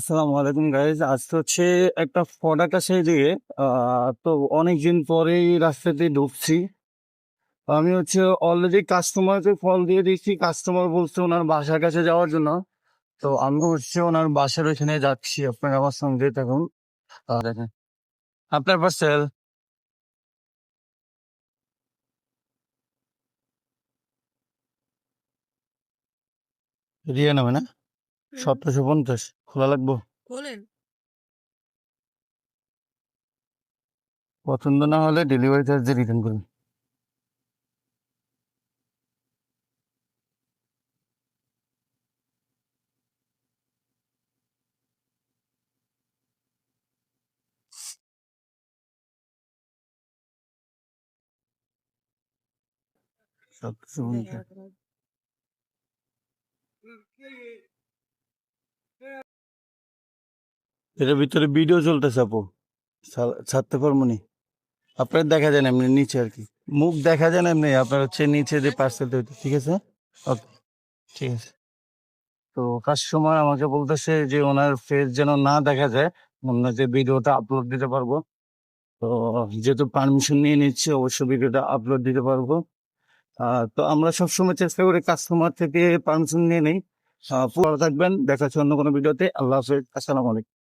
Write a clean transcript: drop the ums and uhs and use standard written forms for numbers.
আসসালামু আলাইকুম গাইজ। আজ তো হচ্ছে একটা প্রোডাক্ট আছে এদিকে। তো অনেকদিন পরেই রাস্তাতে ঢুকছি। আমি হচ্ছে অলরেডি কাস্টমারকে কল দিয়ে দিচ্ছি, কাস্টমার বলছে ওনার বাসার কাছে যাওয়ার জন্য। তো আমি হচ্ছে ওনার বাসার ওইখানে যাচ্ছি, আপনার আমার সঙ্গে থাকুন। দেখেন আপনার পার্সেল রিয়া নামে না, 1750 খোলা লাগবো। পছন্দ না হলে ডেলিভারি চার্জ দিয়ে রিটার্ন করুন। সবকিছু এটার ভিতরে ভিডিও চলতেছে আপু, ছাড়তে পারবো নি। আপনার দেখা যায় না এমনি নিচে আর কি, মুখ দেখা যায় না এমনি, আপনার হচ্ছে নিচে যে পার্সেলটা হইতো। ঠিক আছে, ওকে, ঠিক আছে। তো কাস্টমার আমাকে বলতেছে যে ওনার ফেস যেন না দেখা যায়, ওনার যে ভিডিওটা আপলোড দিতে পারবো। তো যেহেতু পারমিশন নিয়ে নিচ্ছে, অবশ্যই ভিডিওটা আপলোড দিতে পারবো। তো আমরা সবসময় চেষ্টা করি কাস্টমার থেকে পারমিশন নিয়ে নেই। ভালো থাকবেন, দেখা হচ্ছে অন্য কোনো ভিডিওতে। আল্লাহ হাফেজ, আসসালামু আলাইকুম।